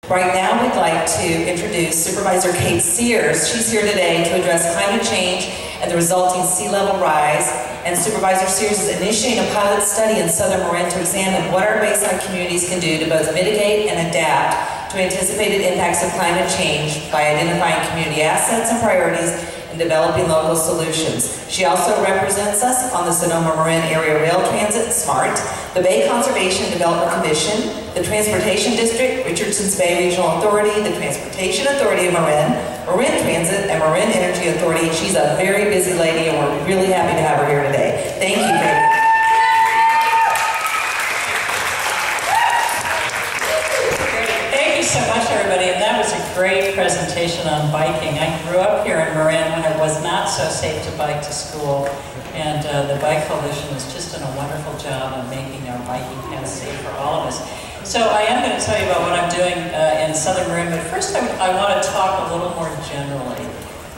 Right now, we'd like to introduce Supervisor Kate Sears. She's here today to address climate change and the resulting sea level rise. And Supervisor Sears is initiating a pilot study in southern Marin to examine what our bayside communities can do to both mitigate and adapt to anticipated impacts of climate change by identifying community assets and priorities and developing local solutions. She also represents us on the Sonoma-Marin Area Rail Transit, SMART, the Bay Conservation and Development Commission, the Transportation District, Richardson's Bay Regional Authority, the Transportation Authority of Marin, Marin Transit, and Marin Energy Authority. She's a very busy lady, and we're really happy to have her here today. Thank you, Kate. So much, everybody, and that was a great presentation on biking. I grew up here in Marin when it was not so safe to bike to school, and the Bike Coalition has just done a wonderful job of making our biking paths safe for all of us. So I am going to tell you about what I'm doing in southern Marin, but first I want to talk a little more generally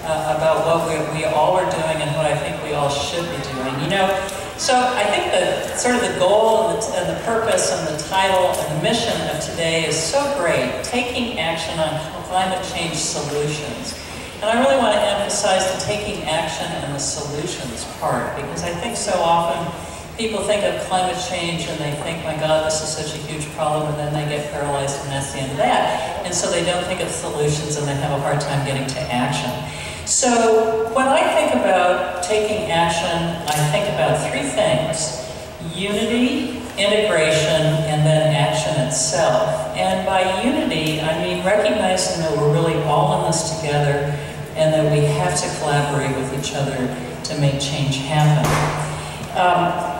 about what we all are doing and what I think we all should be doing. You know, so I think that sort of the goal and the purpose and the title and the mission of today is so great, taking action on climate change solutions. And I really want to emphasize the taking action and the solutions part, because I think so often people think of climate change and they think, my God, this is such a huge problem, and then they get paralyzed and that's the end of that. And so they don't think of solutions and they have a hard time getting to action. So when I think about taking action, I think about three things: unity, integration, and then action itself. And by unity, I mean recognizing that we're really all in this together and that we have to collaborate with each other to make change happen.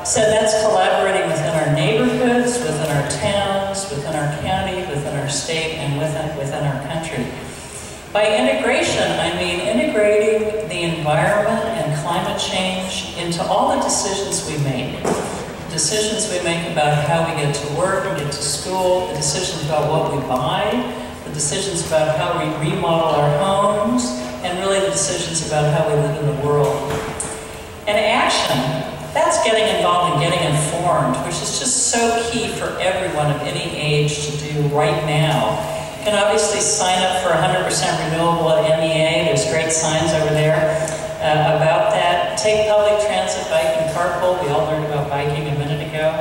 So that's collaborating within our neighborhoods, within our towns, within our county, within our state, and within our country. By integration, I mean integrating the environment and climate change into all the decisions we make. Decisions we make about how we get to work and get to school, the decisions about what we buy, the decisions about how we remodel our homes, and really the decisions about how we live in the world. And action, that's getting involved and getting informed, which is just so key for everyone of any age to do right now. You can obviously sign up for 100% renewable at MEA. There's great signs over there about that. Take public transit, bike, and carpool. We all learned about biking a minute ago.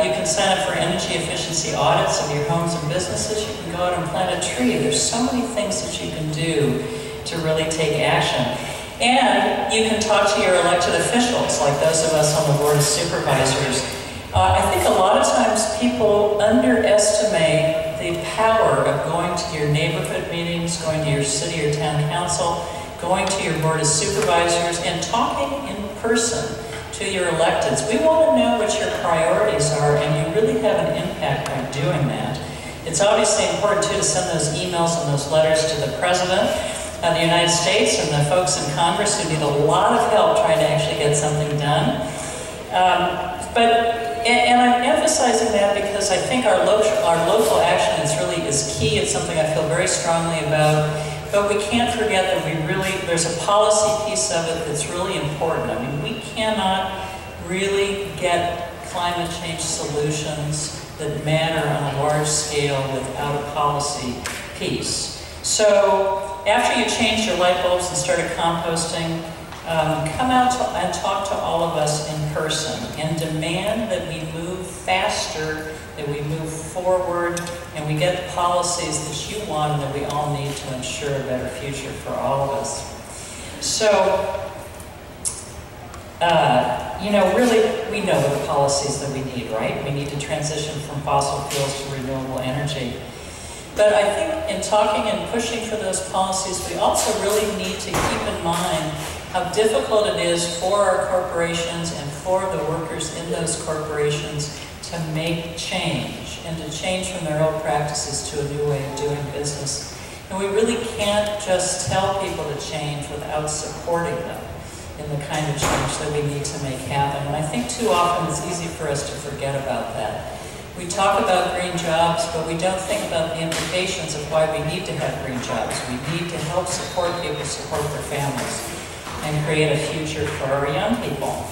You can sign up for energy efficiency audits of your homes and businesses. You can go out and plant a tree. There's so many things that you can do to really take action. And you can talk to your elected officials, like those of us on the Board of Supervisors. I think a lot of times people underestimate the power of going to your neighborhood meetings, going to your city or town council, going to your Board of Supervisors, and talking in person to your electeds. We want to know what your priorities are, and you really have an impact by doing that. It's obviously important, too, to send those emails and those letters to the President of the United States and the folks in Congress who need a lot of help trying to actually get something done. And I'm emphasizing that because I think our local action is key. It's something I feel very strongly about. But we can't forget that there's a policy piece of it that's really important. I mean, we cannot really get climate change solutions that matter on a large scale without a policy piece. So after you change your light bulbs and started composting, come out and talk to all of us in person and demand that we move faster, that we move forward, and we get policies that you want and that we all need to ensure a better future for all of us. So, you know, really, we know the policies that we need, right? We need to transition from fossil fuels to renewable energy. But I think in talking and pushing for those policies, we also really need to keep in mind how difficult it is for our corporations and for the workers in those corporations to make change and to change from their old practices to a new way of doing business. And we really can't just tell people to change without supporting them in the kind of change that we need to make happen. And I think too often it's easy for us to forget about that. We talk about green jobs, but we don't think about the implications of why we need to have green jobs. We need to help support people support their families and create a future for our young people.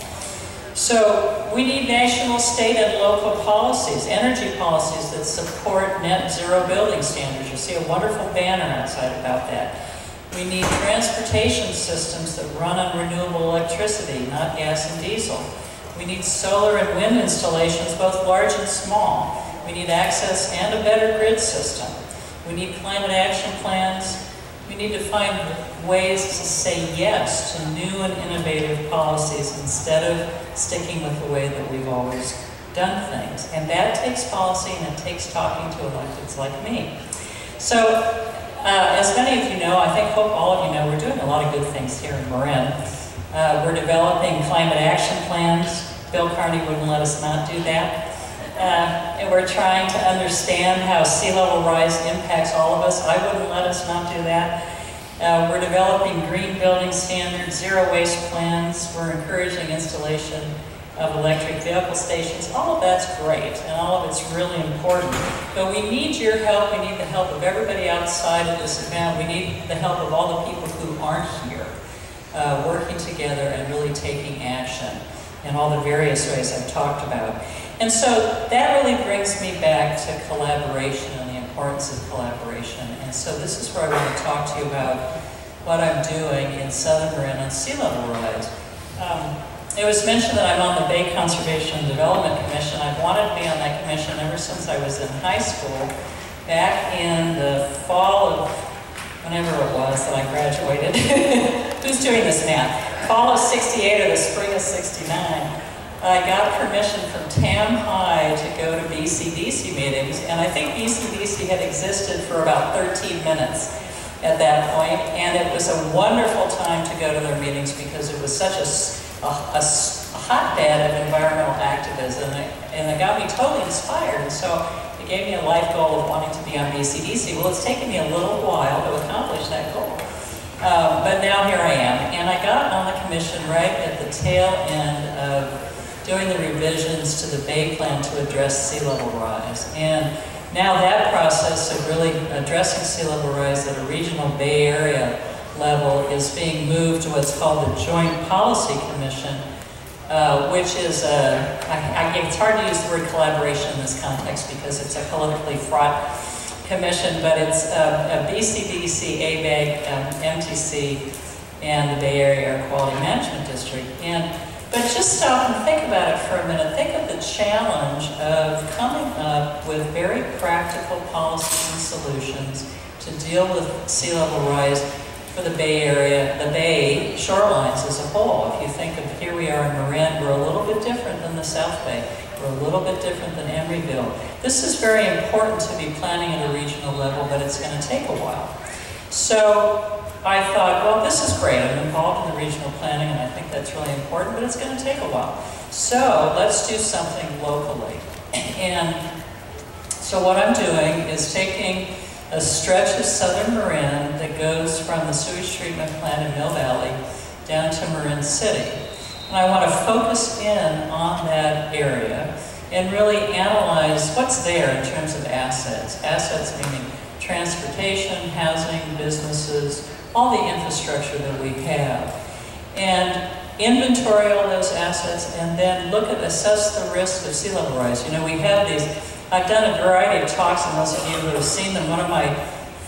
So we need national, state, and local policies, energy policies that support net zero building standards. You see a wonderful banner outside about that. We need transportation systems that run on renewable electricity, not gas and diesel. We need solar and wind installations, both large and small. We need access and a better grid system. We need climate action plans. We need to find ways to say yes to new and innovative policies instead of sticking with the way that we've always done things. And that takes policy, and it takes talking to electeds like me. So, as many of you know, hope all of you know, we're doing a lot of good things here in Marin. We're developing climate action plans. Bill Carney wouldn't let us not do that. And we're trying to understand how sea level rise impacts all of us. I wouldn't let us not do that. We're developing green building standards, zero waste plans. We're encouraging installation of electric vehicle stations. All of that's great, and all of it's really important. But we need your help. We need the help of everybody outside of this event. We need the help of all the people who aren't here, working together and really taking action in all the various ways I've talked about. And so that really brings me back to collaboration and the importance of collaboration. And so this is where I want to talk to you about what I'm doing in Southern Marin on sea level rise. It was mentioned that I'm on the Bay Conservation and Development Commission. I've wanted to be on that commission ever since I was in high school, back in the fall of whenever it was that I graduated. Who's doing this math? Fall of '68 or the spring of '69. I got permission from Tam High to go to BCDC meetings, and I think BCDC had existed for about 13 minutes at that point, and it was a wonderful time to go to their meetings because it was such a hotbed of environmental activism, and it got me totally inspired, and so it gave me a life goal of wanting to be on BCDC. Well, it's taken me a little while to accomplish that goal, but now here I am, and I got on the commission right at the tail end of doing the revisions to the Bay Plan to address sea level rise. And now that process of really addressing sea level rise at a regional Bay Area level is being moved to what's called the Joint Policy Commission, which is it's hard to use the word collaboration in this context because it's a politically fraught commission, but it's a BCDC, ABAG, MTC, and the Bay Area Air Quality Management District. But just stop and think about it for a minute. Think of the challenge of coming up with very practical policies and solutions to deal with sea level rise for the Bay Area, the Bay shorelines as a whole. If you think of here we are in Marin, we're a little bit different than the South Bay. We're a little bit different than Emeryville. This is very important to be planning at a regional level, but it's going to take a while. So I thought, well, this is great. I'm involved in the regional planning, and I think that's really important, but it's going to take a while. So let's do something locally. And so what I'm doing is taking a stretch of Southern Marin that goes from the sewage treatment plant in Mill Valley down to Marin City. And I want to focus in on that area and really analyze what's there in terms of assets. Assets meaning transportation, housing, businesses, all the infrastructure that we have. And inventory all those assets and then assess the risk of sea level rise. You know, we have these, I've done a variety of talks, and those of you who have seen them, one of my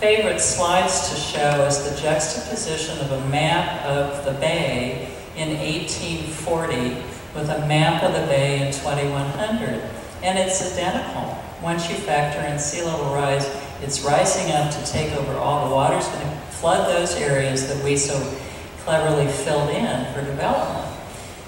favorite slides to show is the juxtaposition of a map of the bay in 1840 with a map of the bay in 2100. And it's identical. Once you factor in sea level rise, it's rising up to take over all the water's going to flood those areas that we so cleverly filled in for development.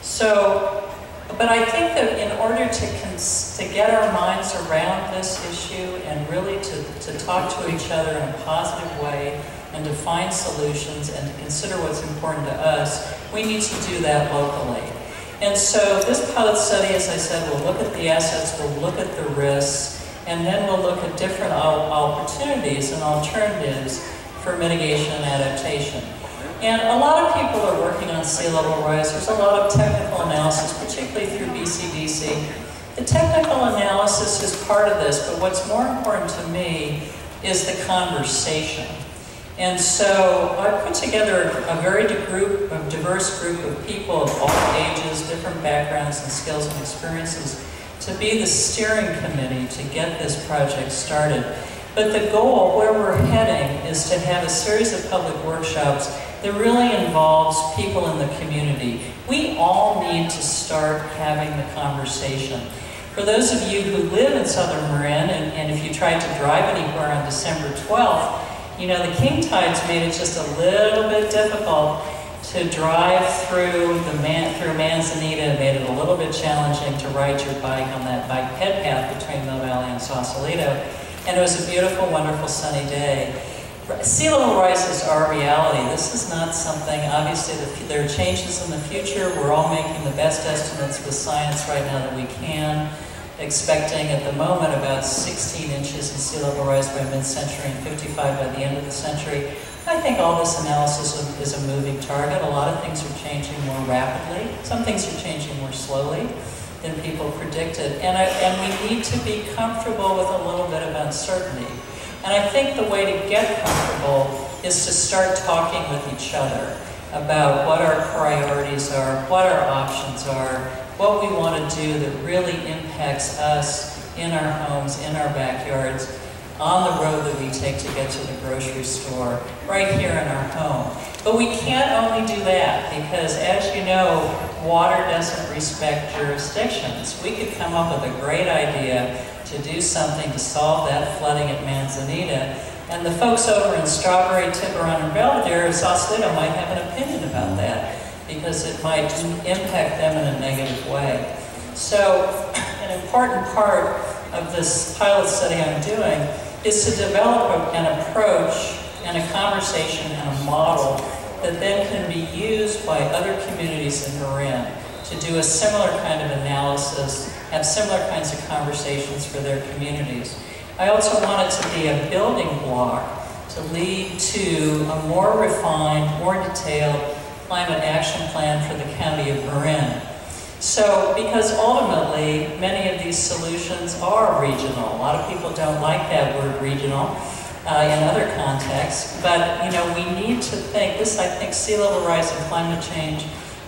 So, but I think that in order to get our minds around this issue and really to talk to each other in a positive way and to find solutions and to consider what's important to us, we need to do that locally. And so this pilot study, as I said, will look at the assets, we'll look at the risks, and then we'll look at different opportunities and alternatives for mitigation and adaptation. And a lot of people are working on sea level rise. There's a lot of technical analysis, particularly through BCDC. The technical analysis is part of this, but what's more important to me is the conversation. And so I put together a very diverse group of people of all ages, different backgrounds and skills and experiences to be the steering committee to get this project started. But the goal, where we're heading, is to have a series of public workshops that really involves people in the community. We all need to start having the conversation. For those of you who live in Southern Marin, and if you tried to drive anywhere on December 12th, you know, the king tides made it just a little bit difficult to drive through Manzanita, made it a little bit challenging to ride your bike on that bike ped path between Mill Valley and Sausalito. And it was a beautiful, wonderful, sunny day. Sea level rise is our reality. This is not something, obviously there are changes in the future. We're all making the best estimates with science right now that we can, expecting at the moment about 16 inches in sea level rise by mid-century and 55 by the end of the century. I think all this analysis is a moving target. A lot of things are changing more rapidly. Some things are changing more slowly than people predicted. And we need to be comfortable with a little bit of uncertainty. And I think the way to get comfortable is to start talking with each other about what our priorities are, what our options are, what we want to do that really impacts us in our homes, in our backyards, on the road that we take to get to the grocery store, right here in our home. But we can't only do that because, as you know, water doesn't respect jurisdictions. We could come up with a great idea to do something to solve that flooding at Manzanita, and the folks over in Strawberry, Tiburon, and Belvedere or Sausalito might have an opinion about that because it might impact them in a negative way. So an important part of this pilot study I'm doing is to develop an approach and a conversation and a model that then can be used by other communities in Marin to do a similar kind of analysis, have similar kinds of conversations for their communities. I also want it to be a building block to lead to a more refined, more detailed climate action plan for the county of Marin. So, because ultimately, many of these solutions are regional. A lot of people don't like that word regional in other contexts, but you know, we need to think, I think sea level rise and climate change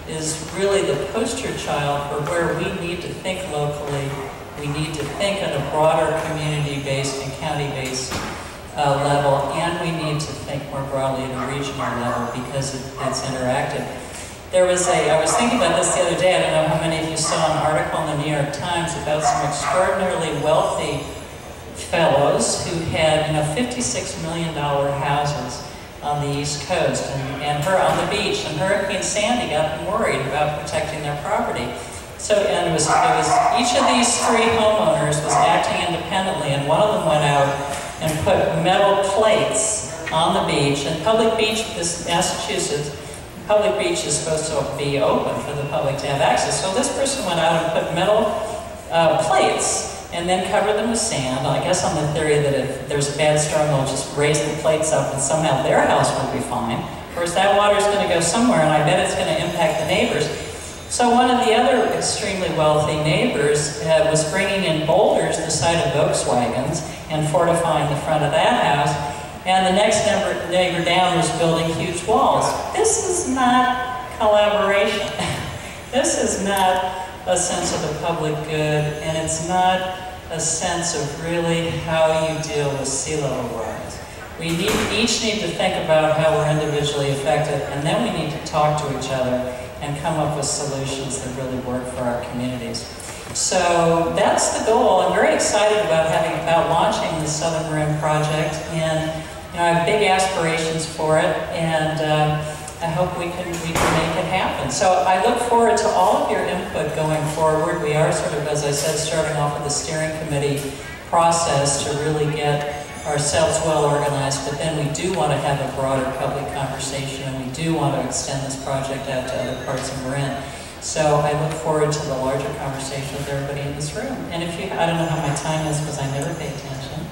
is really the poster child for where we need to think locally. We need to think at a broader community-based and county-based level, and we need to think more broadly at a regional level because it's interactive. I was thinking about this the other day, I don't know how many of you saw an article in the New York Times about some extraordinarily wealthy fellows who had, you know, $56 million houses on the East Coast and her on the beach, and Hurricane Sandy got them worried about protecting their property. So, and it was each of these three homeowners was acting independently, and one of them went out and put metal plates on the beach. And public beach, this Massachusetts, public beach is supposed to be open for the public to have access. So this person went out and put metal plates and then covered them with sand, I guess on the theory that if there's a bad storm, they'll just raise the plates up and somehow their house will be fine. Of course, that water's going to go somewhere, and I bet it's going to impact the neighbors. So one of the other extremely wealthy neighbors was bringing in boulders the size of Volkswagens and fortifying the front of that house. And the next neighbor down was building huge walls. This is not collaboration. This is not a sense of the public good, and it's not a sense of really how you deal with sea level rise. We each need to think about how we're individually affected, and then we need to talk to each other and come up with solutions that really work for our communities. So that's the goal. I'm very excited about launching the Southern Marin project, and you know, I have big aspirations for it, and I hope we can make it happen. So I look forward to all of your input going forward. We are sort of, as I said, starting off with the steering committee process to really get ourselves well organized, but then we do want to have a broader public conversation, and we do want to extend this project out to other parts of Marin. So I look forward to the larger conversation with everybody in this room. And if you, I don't know how my time is because I never pay attention,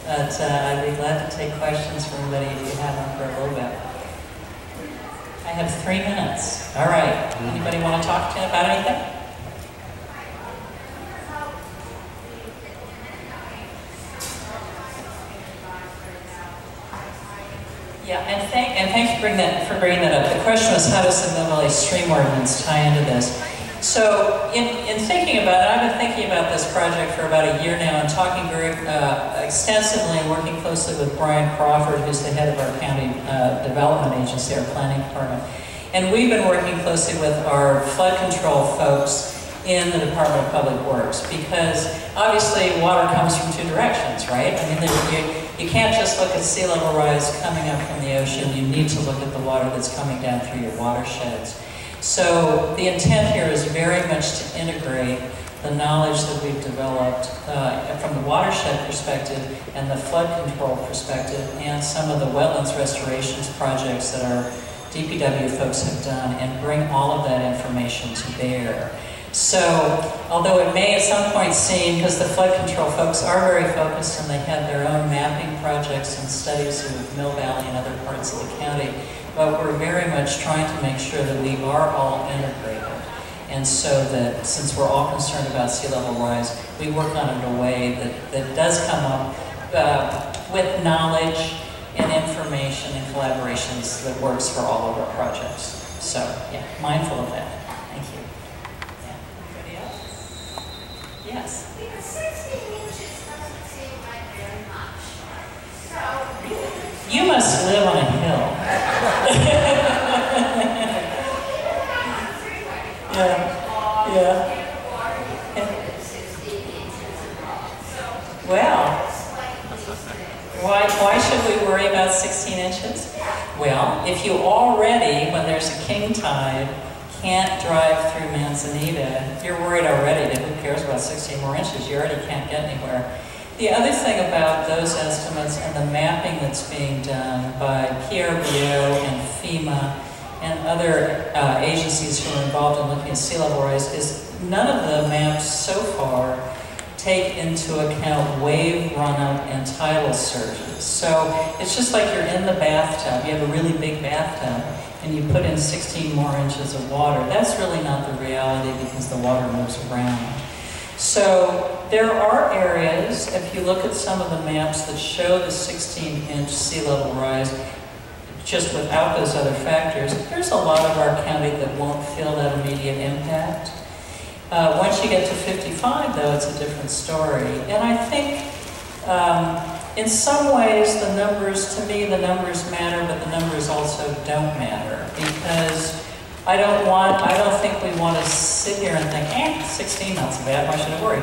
but I'd be glad to take questions from anybody if you have them for a little bit. I have 3 minutes. All right. Anybody want to talk to me about anything? Yeah, and thanks for bringing that up. The question was, how does the Mill Valley Stream Ordinance tie into this? So, in thinking about it, I've been thinking about this project for about a year now and talking very extensively and working closely with Brian Crawford, who's the head of our county development agency, our planning department. And we've been working closely with our flood control folks in the Department of Public Works, because obviously water comes from two directions, right? I mean, you can't just look at sea level rise coming up from the ocean. You need to look at the water that's coming down through your watersheds. So the intent here is very much to integrate the knowledge that we've developed from the watershed perspective and the flood control perspective and some of the wetlands restorations projects that our DPW folks have done, and bring all of that information to bear. So, although it may at some point seem, because the flood control folks are very focused and they have their own mapping projects and studies of Mill Valley and other parts of the county, but we're very much trying to make sure that we are all integrated. And so that, since we're all concerned about sea level rise, we work on it in a way that does come up with knowledge and information and collaborations that works for all of our projects. So, yeah, mindful of that. Thank you. Yes. Because 16 inches doesn't seem like very much. So you must live on a hill. Yeah. Well, why should we worry about 16 inches? Well, if you already, when there's a king tide, can't drive through Manzanita, you're worried already that who cares about 16 more inches? You already can't get anywhere. The other thing about those estimates and the mapping that's being done by PRBO and FEMA and other agencies who are involved in looking at sea level rise is none of the maps so far take into account wave run-up and tidal surges. So it's just like you're in the bathtub. You have a really big bathtub and you put in 16 more inches of water. That's really not the reality because the water moves around. So there are areas, if you look at some of the maps that show the 16-inch sea level rise, just without those other factors, there's a lot of our county that won't feel that immediate impact. Once you get to 55, though, it's a different story. And I think in some ways the numbers, to me, the numbers matter, but the numbers also don't matter. Because I don't think we want to sit here and think, 16, not so bad, why should I worry?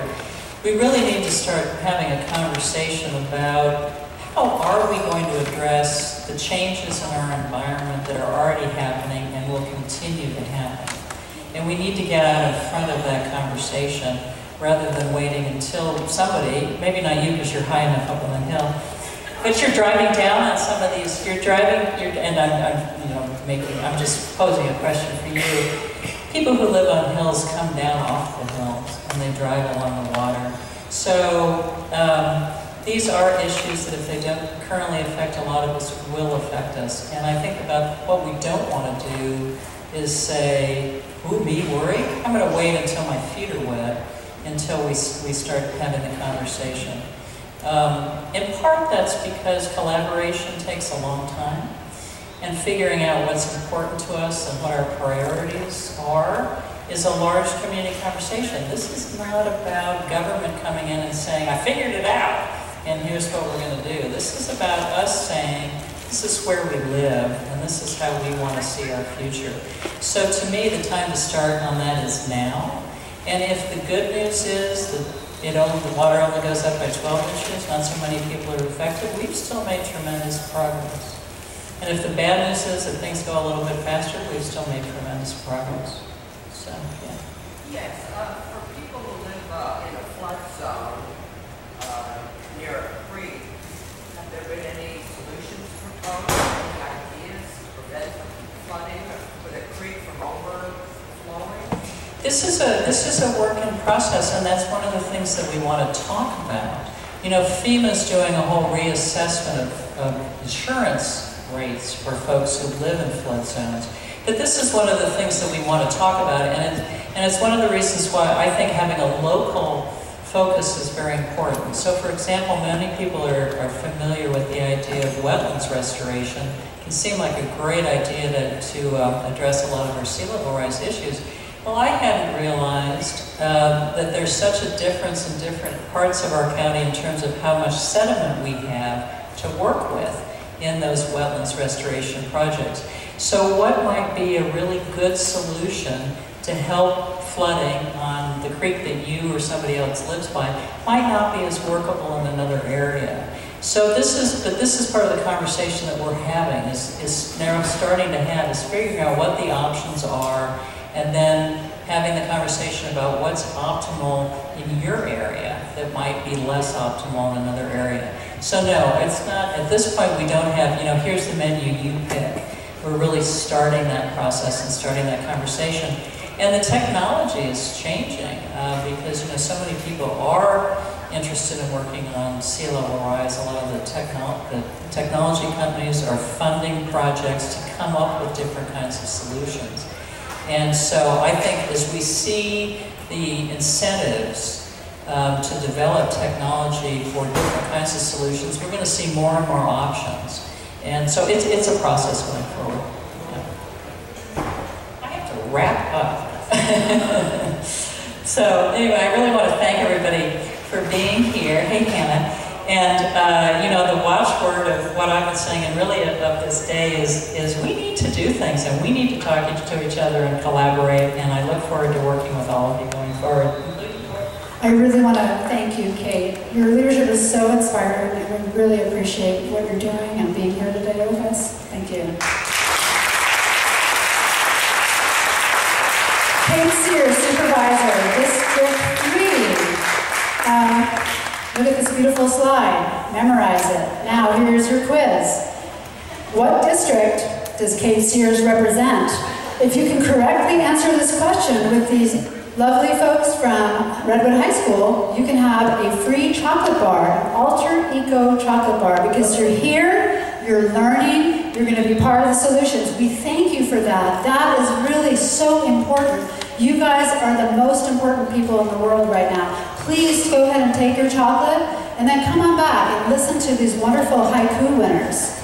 We really need to start having a conversation about how are we going to address the changes in our environment that are already happening and will continue to happen. And we need to get out in front of that conversation rather than waiting until somebody, maybe not you because you're high enough up on the hill, but you're driving down on some of these, and I'm just posing a question for you. People who live on hills come down off the hills and they drive along the water. So these are issues that if they don't currently affect a lot of us, will affect us. And I think about what we don't want to do is say, ooh, me worried? I'm going to wait until my feet are wet until we start having the conversation. In part, that's because collaboration takes a long time, and figuring out what's important to us and what our priorities are is a large community conversation. This is not about government coming in and saying, I figured it out, and here's what we're going to do. This is about us saying, this is where we live, and this is how we want to see our future. So to me, the time to start on that is now. And if the good news is that the water only goes up by 12 inches, not so many people are affected, we've still made tremendous progress. And if the bad news is that things go a little bit faster, we've still made tremendous progress. So, yeah. Yes, for people who live in a flood zone near a creek, have there been any solutions proposed, any ideas to prevent flooding or the creek from overflowing? This is a work in process, and that's one of the things that we want to talk about. You know, FEMA's doing a whole reassessment of insurance rates for folks who live in flood zones. But this is one of the things that we want to talk about, and it's one of the reasons why I think having a local focus is very important. So for example, many people are familiar with the idea of wetlands restoration. It can seem like a great idea to address a lot of our sea level rise issues. Well, I hadn't realized that there's such a difference in different parts of our county in terms of how much sediment we have to work with in those wetlands restoration projects. So what might be a really good solution to help flooding on the creek that you or somebody else lives by might not be as workable in another area. So this is part of the conversation that we're having, is now starting to have, is figuring out what the options are, and then having the conversation about what's optimal in your area that might be less optimal in another area. So no, it's not, at this point we don't have, you know, here's the menu, you pick. We're really starting that process and starting that conversation. And the technology is changing because, you know, so many people are interested in working on sea level rise. A lot of the technology companies are funding projects to come up with different kinds of solutions. And so I think as we see the incentives to develop technology for different kinds of solutions, we're going to see more and more options. And so it's a process going forward. Yeah. I have to wrap up. So anyway, I really want to thank everybody for being here. Hey, Hannah. And you know, the watchword of what I've been saying, and really of this day, is we need to do things, and we need to talk to each other and collaborate. And I look forward to working with all of you going forward. I really want to thank you, Kate. Your leadership is so inspiring, and we really appreciate what you're doing and being here today with us. Thank you. Kate Sears, Supervisor, District 3. Look at this beautiful slide. Memorize it. Now, here's your quiz. What district does Kate Sears represent? If you can correctly answer this question with these lovely folks from Redwood High School, you can have a free chocolate bar, an Alter Eco chocolate bar, because you're here, you're learning, you're going to be part of the solutions. We thank you for that. That is really so important. You guys are the most important people in the world right now. Please go ahead and take your chocolate, and then come on back and listen to these wonderful haiku winners.